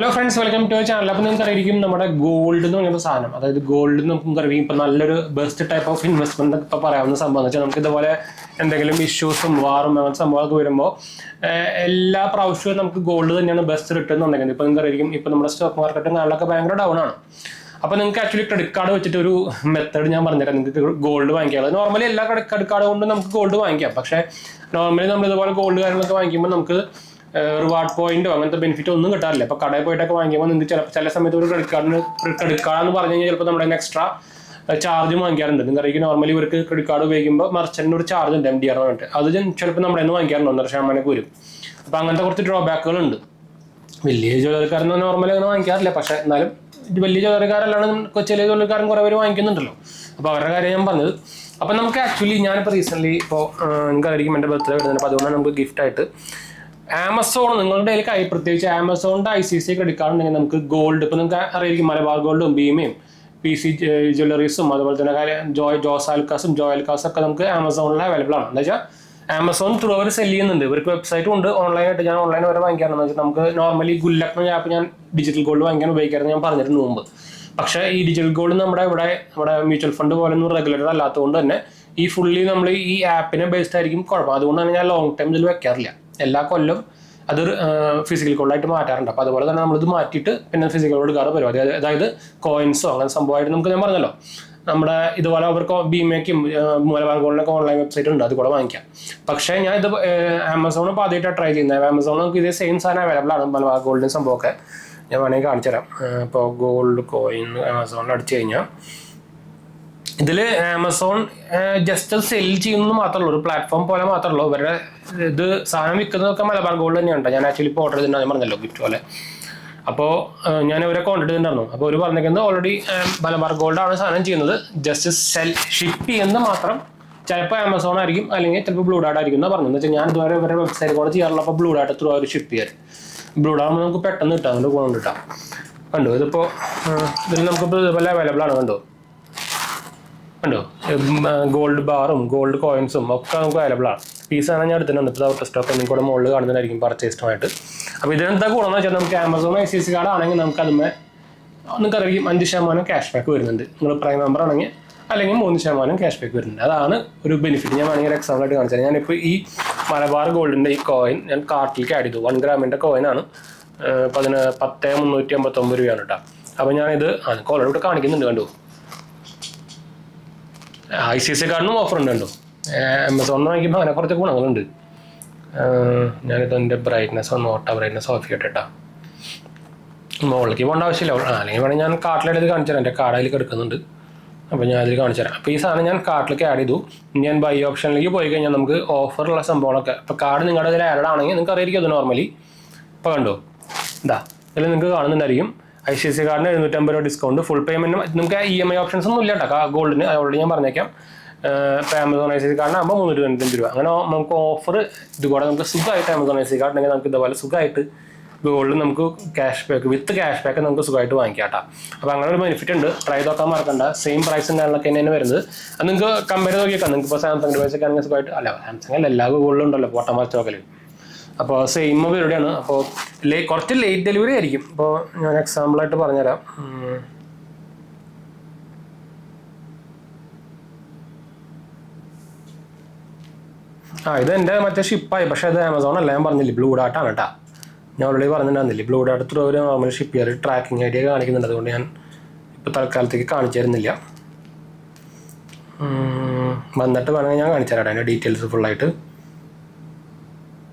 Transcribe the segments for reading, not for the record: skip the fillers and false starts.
Hello friends, welcome to channel. അപ്പോൾ നിങ്ങൾക്ക് അറിയായിരിക്കും നമ്മുടെ ഗോൾഡ് എന്ന് പറയുന്ന സാധനം, അതായത് ഗോൾഡ് നമുക്ക് അറിയാം ഇപ്പം നല്ലൊരു ബെസ്റ്റ് ടൈപ്പ് ഓഫ് ഇൻവെസ്റ്റ്മെന്റ് എന്നൊക്കെ ഇപ്പോൾ പറയാവുന്ന സംഭവം എന്ന് വെച്ചാൽ നമുക്ക് ഇതുപോലെ എന്തെങ്കിലും ഇഷ്യൂസും വാറും അങ്ങനത്തെ സംഭവമൊക്കെ വരുമ്പോൾ എല്ലാ പ്രാവശ്യവും നമുക്ക് ഗോൾഡ് തന്നെയാണ് ബെസ്റ്റ് റിട്ടേൺ എന്നുണ്ടെങ്കിൽ. ഇപ്പോൾ നിങ്ങൾക്ക് അറിയായിരിക്കും ഇപ്പം നമ്മുടെ സ്റ്റോക്ക് മാർക്കറ്റും കാര്യങ്ങളൊക്കെ ഭയങ്കര ഡൗൺ ആണ്. അപ്പോൾ നിങ്ങൾക്ക് ആക്ച്വലി ക്രെഡിറ്റ് കാർഡ് വെച്ചിട്ട് ഒരു മെത്തേഡ് ഞാൻ പറഞ്ഞുതരാം. നിങ്ങൾക്ക് ഗോൾഡ് വാങ്ങിക്കാം. നോർമലി എല്ലാ ക്രെഡിറ്റ് കാർഡ് കൊണ്ടും നമുക്ക് ഗോൾഡ് വാങ്ങിക്കാം. പക്ഷേ നോർമലി നമ്മൾ ഇതുപോലെ ഗോൾഡ് കാര്യങ്ങളൊക്കെ വാങ്ങിക്കുമ്പോൾ നമുക്ക് റിവാർഡ് പോയിന്റോ അങ്ങനത്തെ ബെനിഫിറ്റോ ഒന്നും കിട്ടാറില്ല. ഇപ്പോൾ കടയിൽ പോയിട്ടൊക്കെ വാങ്ങിക്കുമ്പോൾ നിങ്ങൾക്ക് ചില സമയത്ത് ഒരു ക്രെഡിറ്റ് കാർഡെന്ന് പറഞ്ഞു കഴിഞ്ഞാൽ ചിലപ്പോൾ നമ്മുടെ എക്സ്ട്രാ ചാർജ് വാങ്ങിക്കാറുണ്ട്. നിങ്ങൾക്ക് നോർമലി ഇവർക്ക് ക്രെഡിറ്റ് കാർഡ് ഉപയോഗിക്കുമ്പോൾ മർച്ചന്റിന് ഒരു ചാർജ് ഉണ്ട്, MDR എന്ന് പറഞ്ഞിട്ട്. അത് ചിലപ്പോൾ നമ്മുടെ നിന്ന് വാങ്ങിക്കാറുണ്ട്, 1.5% വരും. അപ്പോൾ അങ്ങനത്തെ കുറച്ച് ഡ്രോബാക്കുകളുണ്ട്. വലിയ ജ്വല്ലറിക്കാരൊന്നും നോർമലി അങ്ങനെ വാങ്ങിക്കാറില്ല. പക്ഷേ എന്നാലും വലിയ ജ്വല്ലറിക്കാരല്ലാണ്ട് ചില ജ്വല്ലറിക്കാരും കുറേ പേര് വാങ്ങിക്കുന്നുണ്ടല്ലോ. അപ്പോൾ അവരുടെ കാര്യം ഞാൻ പറഞ്ഞത്. അപ്പോൾ നമുക്ക് ആക്ച്വലി ഞാനിപ്പോൾ റീസെൻ്റ്ലി ഇപ്പോൾ നിങ്ങൾക്കായിരിക്കും എൻ്റെ ബർത്ത്ഡേ വരുന്നത്. അപ്പോൾ അതുകൊണ്ട് നമുക്ക് ഗിഫ്റ്റായിട്ട് ആമസോൺ, നിങ്ങളുടെ കയ്യിൽ പ്രത്യേകിച്ച് ആമസോണിൻ്റെ ICICI ക്രെഡിറ്റ് കാർഡ് ഉണ്ടെങ്കിൽ നമുക്ക് ഗോൾഡ്, ഇപ്പോൾ നിങ്ങൾക്ക് അറിയായിരിക്കും മലബാർ ഗോൾഡും ഭീമയും PC ജ്വല്ലറീസും അതുപോലെ തന്നെ ജോസ് ആൽക്കാസും ഒക്കെ നമുക്ക് ആമസോണിൽ അവൈലബിൾ ആണ്. എന്താ വെച്ചാൽ ആമസോൺ ത്രൂ അവർ സെല് ചെയ്യുന്നുണ്ട്. ഇവർക്ക് വെബ്സൈറ്റും ഉണ്ട്, ഓൺലൈനായിട്ട്. ഞാൻ ഓൺലൈൻ വരെ വാങ്ങിക്കാറെന്ന് വെച്ചാൽ നമുക്ക് നോർമലി ഗുല്ലക്ക് എന്ന ആപ്പ് ഞാൻ ഡിജിറ്റൽ ഗോൾഡ് വാങ്ങിക്കാൻ ഉപയോഗിക്കാറുണ്ട്, ഞാൻ പറഞ്ഞിട്ടുണ്ട് മുമ്പ്. പക്ഷേ ഈ ഡിജിറ്റൽ ഗോൾഡ് നമ്മുടെ മ്യൂച്വൽ ഫണ്ട് പോലെ ഒന്നും റെഗുലേറ്റഡ് അല്ലാത്തതുകൊണ്ട് തന്നെ ഈ ഫുള്ളി നമ്മൾ ഈ ആപ്പിനെ ബേസ്ഡ് ആയിരിക്കും കുഴപ്പം. അതുകൊണ്ടാണ് ഞാൻ ലോങ് ടൈം ഇതിൽ വെക്കാറില്ല. എല്ലാ കൊല്ലം അതൊരു ഫിസിക്കൽ ഗോൾഡായിട്ട് മാറ്റാറുണ്ട്. അപ്പോൾ അതുപോലെ തന്നെ നമ്മളിത് മാറ്റിയിട്ട് പിന്നെ ഫിസിക്കൽ ഗോൾഡ് കാർഡ് പരിപാടി, അതായത് കോയിൻസോ അങ്ങനെ സംഭവമായിട്ട് നമുക്ക് ഞാൻ പറഞ്ഞല്ലോ, നമ്മുടെ ഇതുപോലെ അവർക്ക് ഭീമയ്ക്കും മലബാർ ഗോൾഡിനൊക്കെ ഓൺലൈൻ വെബ്സൈറ്റ് ഉണ്ട്, അത് കൂടെ വാങ്ങിക്കാം. പക്ഷേ ഞാൻ ഇത് ആമസോണിൽ ഇപ്പോൾ ആദ്യമായിട്ടാണ് ട്രൈ ചെയ്യുന്നത്. ആമസോണിൽ നമുക്ക് ഇതേ സെയിം സാധനം അവൈലബിൾ ആണ്, മലബാർ ഗോൾഡിൻ്റെ സംഭവമൊക്കെ. ഞാൻ വേണമെങ്കിൽ കാണിച്ചു തരാം. ഇപ്പോൾ ഗോൾഡ് കോയിൻ ആമസോണിൽ അടിച്ചു കഴിഞ്ഞാൽ ഇതിൽ ആമസോൺ ജസ്റ്റ് സെല് ചെയ്യുന്നത് മാത്രമേ ഉള്ളൂ, ഒരു പ്ലാറ്റ്ഫോം പോലെ മാത്രമേ ഉള്ളൂ. ഇവരുടെ ഇത് സാധനം വിൽക്കുന്നതൊക്കെ മലബാർ ഗോൾഡ് തന്നെയാണ്. ഞാൻ ആക്ച്വലി ഇപ്പോൾ ഓർഡർ ചെയ്തിട്ടുണ്ടാകും, ഞാൻ പറഞ്ഞല്ലോ, ഗിഫ്റ്റ് പോലെ. അപ്പോൾ ഞാൻ ഇവരെ കോൺടാക്ട് ചെയ്തിട്ടുണ്ടായിരുന്നു. അപ്പോൾ അവർ പറഞ്ഞിരിക്കുന്നത് ഓൾറെഡി മലബാർ ഗോൾഡാണ് സാധനം ചെയ്യുന്നത്, ജസ്റ്റ് ഷിപ്പ് ചെയ്യുന്നത് മാത്രം ചിലപ്പോൾ ആമസോൺ ആയിരിക്കും, അല്ലെങ്കിൽ ചിലപ്പോൾ ബ്ലൂ ഡാർട്ട് ആയിരിക്കും എന്നാണ് പറഞ്ഞത്. എന്ന് വെച്ചാൽ ഞാൻ ഇതുവരെ ഇവരുടെ വെബ്സൈറ്റ് കൂടെ ചെയ്യാറുള്ള, അപ്പോൾ ബ്ലൂ ഡാർട്ട് ത്രൂ അവർ ഷിപ്പ് ചെയ്യാറ്. ബ്ലൂ ഡാർട്ട് നമുക്ക് പെട്ടെന്ന് കിട്ടാം, അതുകൊണ്ട് ഗുണം കിട്ടാം. കണ്ടോ, ഇതിപ്പോൾ ഇതിൽ നമുക്കിപ്പോൾ ഇതുപോലെ അവൈലബിൾ ആണ്. കണ്ടോ ഗോൾഡ് ബാറും ഗോൾഡ് കോയിൻസും ഒക്കെ നമുക്ക് അവൈലബിൾ ആണ്. ഈ സാധനം ഞാൻ എടുത്തിട്ടുണ്ട്. ഇപ്പോൾ ഔട്ട് സ്റ്റോക്ക് എനിക്ക് കൂടെ മുകളിൽ കാണുന്നതായിരിക്കും പർച്ചേസ്ഡുമായിട്ട്. അപ്പോൾ ഇതിനെന്താ ഗുണമെന്ന് വെച്ചാൽ നമുക്ക് ആമസോൺ ICICI കാർഡ് ആണെങ്കിൽ നമുക്ക് അതുമേ നിങ്ങൾക്കറിയാം 5% ക്യാഷ് ബാക്ക് വരുന്നുണ്ട്. നിങ്ങൾ പ്രൈം മെമ്പർ ആണെങ്കിൽ, അല്ലെങ്കിൽ 3% ക്യാഷ് ബാക്ക് വരുന്നുണ്ട്. അതാണ് ഒരു ബെനിഫിറ്റ്. ഞാൻ വേണമെങ്കിൽ എക്സാമ്പിൾ ആയിട്ട് കാണിച്ചാൽ, ഞാനിപ്പോൾ ഈ മലബാർ ഗോൾഡിൻ്റെ ഈ കോയിൻ ഞാൻ കാർട്ടിലേക്ക് ആഡ് ചെയ്തു. 1 ഗ്രാമിൻ്റെ കോയിനാണ്, 10,359 രൂപയാണ് കേട്ടോ. അപ്പോൾ ഞാനിത് ഓൾറെഡി ഇവിടെ കാണിക്കുന്നുണ്ട്. കണ്ടു, ICICI കാർഡിനും ഓഫർ ഉണ്ട്. കണ്ടോ, ആമസോണിൽ വാങ്ങിക്കുമ്പോൾ അങ്ങനെ കുറച്ച് ഗുണങ്ങളുണ്ട്. ഞാനിത് എൻ്റെ ബ്രൈറ്റ്നസ് ഓഫ് ചെയ്യട്ടെ. മുകളിലേക്ക് പോകേണ്ട ആവശ്യമില്ല, അല്ലെങ്കിൽ വേണമെങ്കിൽ ഞാൻ കാർട്ടിലെടുത്ത് കാണിച്ചു തരാം. എൻ്റെ കാർഡ് അതിൽ കിടക്കുന്നുണ്ട്, അപ്പോൾ ഞാൻ അതിൽ കാണിച്ചു തരാം. അപ്പോൾ ഈ സാധനം ഞാൻ കാർട്ടിലേക്ക് ആഡ് ചെയ്തു. ഞാൻ ബൈ ഓപ്ഷനിലേക്ക് പോയി കഴിഞ്ഞാൽ നമുക്ക് ഓഫറുള്ള സംഭവങ്ങളൊക്കെ, ഇപ്പോൾ കാർഡ് നിങ്ങളുടെ ഇതിൽ ആഡ് ആണെങ്കിൽ നിങ്ങൾക്ക് അറിയായിരിക്കും അത് നോർമലി. ഇപ്പോൾ കണ്ടോ, ഇതിൽ നിങ്ങൾക്ക് കാണുന്നുണ്ടായിരിക്കും ICICI കാർഡിന് 750 രൂപ ഡിസ്കൗണ്ട്, ഫുൾ പേയ്മെൻറ്റ്. നമുക്ക് EMI ഓപ്ഷൻസ് ഒന്നും ഇല്ല കേട്ടോ ഗോൾഡിന്, ഓൾറെഡി ഞാൻ പറഞ്ഞേക്കാം. ഇപ്പോൾ ആമസോൺ ICICI കാർഡിനാകുമ്പോൾ 325 രൂപ. അങ്ങനെ നമുക്ക് ഓഫർ ഇതുകൂടെ നമുക്ക് സുഖമായിട്ട് ആമസോൺ ICICI കാർഡ് ഉണ്ടെങ്കിൽ നമുക്ക് ഇതുപോലെ സുഖമായിട്ട് ഗോൾഡ് നമുക്ക് cash back with cash back നമുക്ക് സുഖമായിട്ട് വാങ്ങിക്കാം കേട്ടോ. അപ്പോൾ അങ്ങനെ ഒരു ബെനിഫിറ്റ് ഉണ്ട്. ട്രൈ നോക്കാൻ മറക്കണ്ട. സെയിം പ്രൈസും കാര്യങ്ങളൊക്കെ തന്നെയാണ് വരുന്നത്. അത് നിങ്ങൾക്ക് കമ്പയർ നോക്കിയേക്കാം. നിങ്ങൾക്ക് ഇപ്പോൾ സാംസങ് ഡിവൈസൊക്കെ ആണെങ്കിൽ സുഖമായിട്ട്, അല്ല സാംസങ് അല്ല, എല്ലാ ഗോൾഡിലും ഉണ്ടല്ലോ പോട്ടമാർ സ്റ്റോക്കിൽ. അപ്പോൾ സെയിം പരിപാടിയാണ്. അപ്പോൾ കുറച്ച് ലേറ്റ് ഡെലിവറി ആയിരിക്കും. ഇപ്പോൾ ഞാൻ എക്സാമ്പിളായിട്ട് പറഞ്ഞുതരാം. ഇത് എൻ്റെ മറ്റേ ഷിപ്പായി, പക്ഷേ അത് ആമസോൺ അല്ല, ഞാൻ പറഞ്ഞില്ലേ ബ്ലൂ ഡാർട്ടാണ് കേട്ടോ. ഞാൻ ഓൾറെഡി പറഞ്ഞിട്ടുണ്ടായിരുന്നില്ലേ, ബ്ലൂ ഡാർട്ട് ത്രൂ ഒരു നോർമൽ ഷിപ്പ് ചെയ്യാറ് ട്രാക്കിംഗ് ഐഡിയ കാണിക്കുന്നുണ്ട്. അതുകൊണ്ട് ഞാൻ ഇപ്പോൾ തൽക്കാലത്തേക്ക് കാണിച്ചു തരുന്നില്ല. വന്നിട്ട് വേണമെങ്കിൽ ഞാൻ കാണിച്ചു തരാം അതിൻ്റെ ഡീറ്റെയിൽസ് ഫുള്ളായിട്ട്.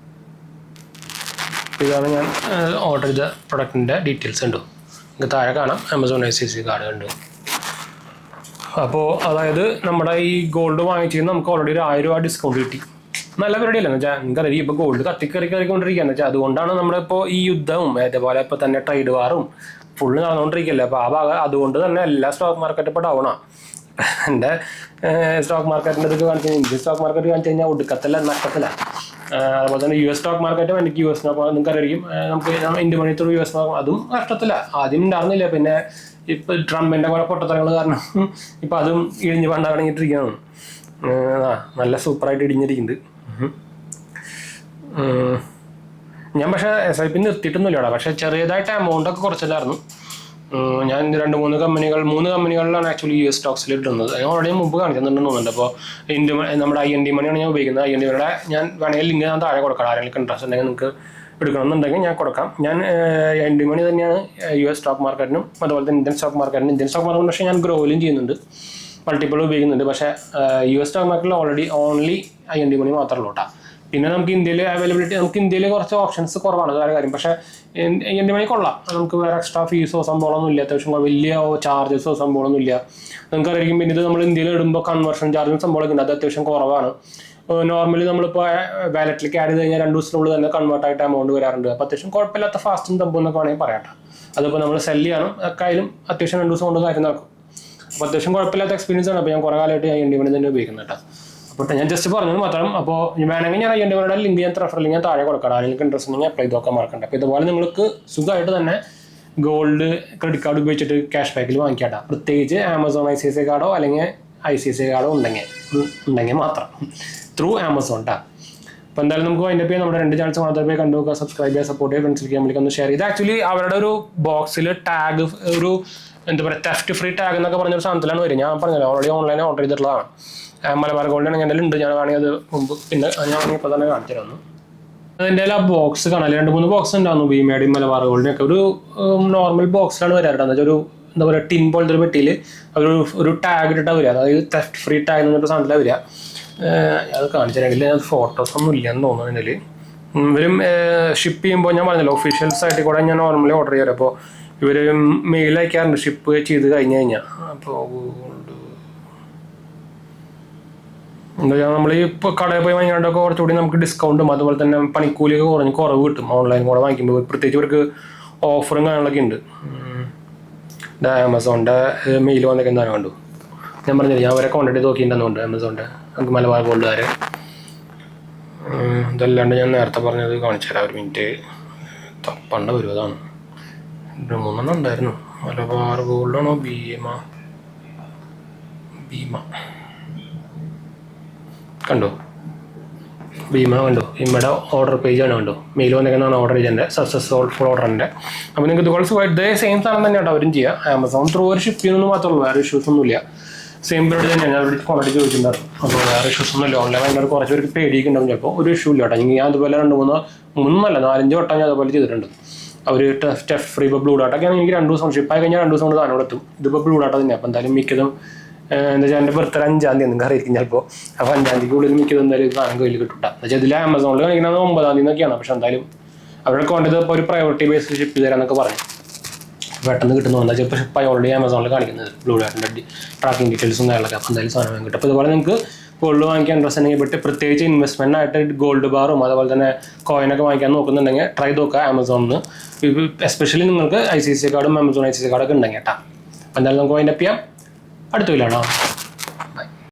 ഇതാണ് ഞാൻ ഓർഡർ ചെയ്ത പ്രൊഡക്റ്റിൻ്റെ ഡീറ്റെയിൽസ് ഉണ്ട്. നിങ്ങൾക്ക് താഴെ കാണാം ആമസോൺ ICICI കാർഡ് ഉണ്ട്. അപ്പോൾ അതായത് നമ്മുടെ ഈ ഗോൾഡ് വാങ്ങിച്ചിരുന്ന നമുക്ക് ഓൾറെഡി ഒരു 1000 രൂപ ഡിസ്കൗണ്ട് കിട്ടി. നല്ല പരിപാടിയല്ല എന്ന് വെച്ചാൽ നിങ്ങൾക്കറിയാം ഇപ്പോൾ ഗോൾഡ് കത്തിക്കറിക്കൊണ്ടിരിക്കുകയെന്ന് വെച്ചാൽ അതുകൊണ്ടാണ് നമ്മളിപ്പോൾ ഈ യുദ്ധവും അതേപോലെ ഇപ്പോൾ തന്നെ ട്രേഡ് വാറും ഫുള്ള് നടന്നുകൊണ്ടിരിക്കുകയല്ലേ. അപ്പോൾ ആ ഭാഗം അതുകൊണ്ട് തന്നെ എല്ലാ സ്റ്റോക്ക് മാർക്കറ്റ് ഇപ്പോൾ ഡൗണാണ്. എൻ്റെ സ്റ്റോക്ക് മാർക്കറ്റിൻ്റെ ഇതൊക്കെ കാണിച്ചു കഴിഞ്ഞാൽ, ഇന്ത്യൻ സ്റ്റോക്ക് മാർക്കറ്റ് കാണിച്ചു കഴിഞ്ഞാൽ ഒടുക്കത്തില്ല, നഷ്ടത്തില്ല. അതുപോലെ തന്നെ US സ്റ്റോക്ക് മാർക്കറ്റും എനിക്ക് US സ്റ്റോക്ക് നിങ്ങൾക്കറിയാം, നമുക്ക് India money through US stock അതും നഷ്ടത്തില്ല. ആദ്യം ഉണ്ടായിരുന്നില്ല, പിന്നെ ഇപ്പോൾ ട്രംപിൻ്റെ കുറെ പൊട്ടത്തരങ്ങൾ കാരണം ഇപ്പം അതും ഇടിഞ്ഞ് പണ്ട തുടങ്ങിയിട്ടിരിക്കുകയാണ്. നല്ല സൂപ്പറായിട്ട് ഇടിഞ്ഞിരിക്കുന്നുണ്ട്. ഞാൻ പക്ഷേ SIP നിർത്തിയിട്ടൊന്നുമില്ല ഇവിടെ. പക്ഷേ ചെറിയതായിട്ട് എമൗണ്ടൊക്കെ കുറച്ചിട്ടായിരുന്നു. ഞാൻ 3 കമ്പനികളിലാണ് ആക്ച്വലി US സ്റ്റോക്സിൽ ഇടുന്നത്. ഞാൻ ഓൾറെഡി മുമ്പ് കാണിക്കുന്നുണ്ടെന്ന് തോന്നുന്നുണ്ട്. അപ്പോൾ നമ്മുടെ IND മണിയാണ് ഞാൻ ഉപയോഗിക്കുന്നത്. IND മണിയുടെ ഞാൻ വേണമെങ്കിൽ ലിങ്ക് ഞാൻ താഴെ കൊടുക്കാം. ആരെങ്കിലും ഇൻട്രസ്റ്റ് ഉണ്ടെങ്കിൽ നിങ്ങൾക്ക് എടുക്കണമെന്നുണ്ടെങ്കിൽ ഞാൻ കൊടുക്കാം. ഞാൻ IND മണി തന്നെയാണ് US സ്റ്റോക്ക് മാർക്കറ്റിനും അതുപോലെ തന്നെ ഇന്ത്യൻ സ്റ്റോക്ക് മാർക്കറ്റ് പക്ഷേ ഞാൻ ഗ്രോയിലും ചെയ്യുന്നുണ്ട്, മൾട്ടിപ്പിൾ ഉപയോഗിക്കുന്നുണ്ട്. പക്ഷേ US സ്റ്റോക്ക് മാർക്കറ്റിൽ ഓൺലി IND മണി മാത്രമേ ഉള്ളൂ കേട്ടോ. പിന്നെ നമുക്ക് ഇന്ത്യയിൽ അവൈലബിലിറ്റി, നമുക്ക് ഇന്ത്യയിൽ കുറച്ച് ഓപ്ഷൻസ് കുറവാണ് വേറെ കാര്യം. പക്ഷേ IND മണി കൊള്ളാം. നമുക്ക് വേറെ എക്സ്ട്രാ ഫീസോ സംഭവമൊന്നും ഇല്ല, അത്യാവശ്യം വലിയ ചാർജസോ സംഭവമൊന്നും ഇല്ല. നിങ്ങൾക്ക് അറിയാം. പിന്നെ ഇത് നമ്മൾ ഇന്ത്യയിൽ ഇടുമ്പോൾ കൺവേർഷൻ ചാർജും സംഭവമൊക്കെ ഉണ്ട്, അത് അത്യാവശ്യം കുറവാണ്. നോർമലി നമ്മളിപ്പോൾ വാലറ്റിലേക്ക് ആഡ് ചെയ്ത് കഴിഞ്ഞാൽ 2 ദിവസത്തിനുള്ളിൽ തന്നെ കൺവേർട്ട് ആയിട്ട് എമൗണ്ട് വരാറുണ്ട്. അപ്പോൾ അത്യാവശ്യം കുഴപ്പമില്ലാത്ത ഫാസ്റ്റും സംഭവം എന്നൊക്കെ വേണമെങ്കിൽ പറയാം. അതിപ്പോൾ നമ്മൾ സെല് ചെയ്യണം ഒക്കെ ആയാലും അത്യാവശ്യം 2 ദിവസം കൊണ്ട് കാര്യം നടക്കും. അപ്പോൾ അത്യാവശ്യം കുഴപ്പമില്ലാത്ത എക്സ്പീരിയൻസ് ആണ്. അപ്പോൾ ഞാൻ കുറേ കാലമായിട്ട് IND മണി തന്നെ ഉപയോഗിക്കുന്നത് കേട്ടോ. അപ്പോൾ ഞാൻ ജസ്റ്റ് പറഞ്ഞത് മാത്രം. അപ്പോൾ വേണമെങ്കിൽ ഞാൻ IND മണിയുടെ ലിങ്ക് ഞാൻ റെഫർ ലിങ്ക് ഞാൻ താഴെ കൊടുക്കണം. ആരെങ്കിലും ഇൻട്രസ്റ്റ് ഉണ്ടെങ്കിൽ അപ്ലൈ ചെയ്തൊക്കെ മറക്കണ്ട. അപ്പോൾ ഇതുപോലെ നിങ്ങൾക്ക് സുഖമായിട്ട് തന്നെ ഗോൾഡ് ക്രെഡിറ്റ് കാർഡ് ഉപയോഗിച്ചിട്ട് ക്യാഷ് ബാക്കിൽ വാങ്ങിക്കാട്ടോ. പ്രത്യേകിച്ച് Amazon ICICI കാർഡോ അല്ലെങ്കിൽ ICICI കാർഡോ ഉണ്ടെങ്കിൽ മാത്രം ത്രൂ Amazon ട്ടാ. അപ്പോൾ എന്തായാലും നമുക്ക് അതിൻ്റെ പേര് നമ്മുടെ 2 ചാനൽസ് മാത്രമേ കണ്ടു നോക്കുക, സബ്സ്ക്രൈബ് ചെയ്യുക, സപ്പോർട്ട് ചെയ്യുക, ഫ്രണ്ട്സിലേക്ക് നമ്മൾക്ക് ഒന്ന് ഷെയർ ചെയ്ത്. ആക്ച്വലി അവരുടെ ഒരു ബോക്സിൽ ടാഗ്, ഒരു എന്താ പറയുക, തെഫ്റ്റ് ഫ്രീ ടാഗ് എന്നൊക്കെ പറഞ്ഞൊരു സാധനത്തിലാണ് വരും. ഞാൻ പറഞ്ഞല്ലോ ഓൾറെഡി ഓൺലൈനിൽ ഓർഡർ ചെയ്തിട്ടുള്ളതാണ്. മലബാർ ഗോൾഡ് ആണെങ്കിൽ എൻ്റെ ഉണ്ട്. ഞാൻ വേണമെങ്കിൽ അത് മുമ്പ് പിന്നെ ഞാൻ ഇപ്പോൾ തന്നെ കാണിച്ചു തരുന്നു. അതിൻ്റെ ആ ബോക്സ് കാണാൻ 2-3 ബോക്സ് ഉണ്ടായിരുന്നു. ഭീമയുടെയും മലബാർ ഗോൾഡിനൊക്കെ ഒരു നോർമൽ ബോക്സിലാണ് വരാറുണ്ട്. എന്താ വെച്ചാൽ ഒരു എന്താ പറയുക, ടിൻ പോലത്തെ ഒരു പെട്ടിയിൽ ഒരു ടാഗ് ഇട്ടിട്ടാണ് വരിക. അതായത് തെഫ്റ്റ് ഫ്രീ ടാഗ് എന്നൊരു സാധനത്തിലാണ് വരിക. അത് കാണിച്ചിട്ടുണ്ടെങ്കിൽ അത് ഫോട്ടോസൊന്നും ഇല്ലെന്ന് തോന്നുന്നതിൽ. ഇവരും ഷിപ്പ് ചെയ്യുമ്പോൾ ഞാൻ പറഞ്ഞല്ലോ ഒഫീഷ്യൽ സൈറ്റിൽ കൂടെ ഞാൻ നോർമലി ഓർഡർ ചെയ്യാറ്. അപ്പോൾ ഇവർ മെയിൽ അയക്കാറുണ്ട് ഷിപ്പ് ചെയ്ത് കഴിഞ്ഞാൽ. അപ്പോൾ എന്താ വെച്ചാൽ നമ്മൾ ഇപ്പോൾ കടയിൽ പോയി വാങ്ങിക്കാണ്ടൊക്കെ കുറച്ചുകൂടി നമുക്ക് ഡിസ്കൗണ്ടും അതുപോലെ തന്നെ പണിക്കൂലിയൊക്കെ കുറവ് കിട്ടും ഓൺലൈൻ കൂടെ വാങ്ങിക്കുമ്പോൾ. പ്രത്യേകിച്ച് ഇവർക്ക് ഓഫറും കാര്യങ്ങളൊക്കെ ഉണ്ട്. ആമസോണിൻ്റെ മെയിൽ വന്നൊക്കെ എന്താണ് കണ്ടു. ഞാൻ പറഞ്ഞില്ല, ഞാൻ അവരെ കോൺടാക്ട് നോക്കിയിട്ടുണ്ടെന്നുണ്ട് Amazonൻ്റെ നമുക്ക് മലബാർ ഗോൾഡുകാർ. ഇതല്ലാണ്ട് ഞാൻ നേരത്തെ പറഞ്ഞത് കാണിച്ചു തരാം. 1 മിനിറ്റ് തപ്പണ്ട വരും. അതാണ് 3 ഉണ്ടായിരുന്നു. മലബാർ ഗോൾഡാണോ ഭീമ കണ്ടോ, ഭീമ കണ്ടോ, ഭീമയുടെ ഓർഡർ പേജാണ് കണ്ടോ, മെയിൽ വന്നേക്കുന്നതാണ് ഓർഡർ ചെയ്തതിൻ്റെ സക്സസ്ഫുൾ ഓർഡറിൻ്റെ. അപ്പോൾ നിങ്ങൾക്ക് ഇതുപോലെ ഇതേ സെയിം സാധനം തന്നെയാണ് അവരും ചെയ്യുക. Amazon ത്രൂ ഒരു ഷിപ്പ് ചെയ്യുന്നത് മാത്രമേ ഉള്ളൂ, വേറെ ഇഷ്യൂസ് ഒന്നുമില്ല. സെയിം പരിപാടി തന്നെയാണ്. ഞാൻ അവരുടെ ക്വാളിറ്റി ചോദിച്ചിട്ടുണ്ടായിരുന്നു. അപ്പോൾ വേറെ ഇഷ്യൂസ് ഒന്നുമില്ല. ഓൺലൈൻ ഭയങ്കര കുറച്ച് പേർക്ക് പേടിയൊക്കെ ഉണ്ടാവും. ചിലപ്പോൾ ഒരു ഇഷ്യൂ ഇല്ല കേട്ടോ. ഞാൻ അതുപോലെ 4-5 വട്ടം ഞാൻ അതുപോലെ ചെയ്തിട്ടുണ്ട്. അവർ ടെഫ് ഫ്രീ ഇപ്പോൾ ബ്ലൂ ഡാട്ടൊക്കെയാണ് എനിക്ക് 2 ദിവസം ഷിപ്പായി കഴിഞ്ഞാൽ 2 ദിവസം കൊണ്ട് സാധനം എത്തും. ഇതിപ്പോൾ ബ്ലൂ ഡാട്ട തന്നെയാണ്. അപ്പോൾ എന്തായാലും മിക്കതും എന്താ വെച്ചാൽ എൻ്റെ ബർത്ത്ഡേ 5-ാം തീയതി നിങ്ങൾക്ക് അറിയിക്കും ചിലപ്പോൾ. അപ്പോൾ 5-ാം തീയതിക്കുള്ളിൽ മിക്കതും എന്തായാലും സാധനം കയ്യിൽ കിട്ടും. എന്ന് വെച്ചാൽ ഇതിൽ Amazonൽ കാണിക്കുന്നത് 9-ാം തീയതി എന്നൊക്കെയാണ്. പക്ഷേ എന്തായാലും അവരുടെ കോണ്ടത് ഇപ്പോൾ ഒരു പ്രയോറിറ്റി ബേസിൽ ഷിപ്പ് ചെയ്ത് തരാമെന്നൊക്കെ പറഞ്ഞു. പെട്ടെന്ന് കിട്ടുന്നു. എന്താ ചിലപ്പോൾ ഷിപ്പായി ഓൾറെഡി Amazonൽ കാണിക്കുന്നത് ബ്ലൂ ഡാറ്റിൻ്റെ ട്രാക്കിംഗ് ഡീറ്റെയിൽസും കാര്യങ്ങളൊക്കെ. അപ്പോൾ എന്തായാലും സാധനം കിട്ടും. അപ്പോൾ ഇതുപോലെ നിങ്ങൾക്ക് ഗോൾഡ് വാങ്ങിക്കാൻ ഇൻട്രസ്റ്റ് ഉണ്ടെങ്കിൽ പ്രത്യേകിച്ച് ഇൻവെസ്റ്റ്മെൻറ്റായിട്ട് ഗോൾഡ് ബാറും അതുപോലെ തന്നെ കോയിനൊക്കെ വാങ്ങിക്കാൻ നോക്കുന്നുണ്ടെങ്കിൽ ട്രൈ നോക്കുക Amazonൽ. എസ്പെഷ്യലി നിങ്ങൾക്ക് ICICI കാർഡും Amazon ICICI കാർഡൊക്കെ ഉണ്ടെങ്കിൽ കേട്ടോ. അപ്പോൾ എന്തായാലും നമുക്ക് അതിൻ്റെ ചെയ്യാം. അടുത്ത വീഡിയോ ആണോ.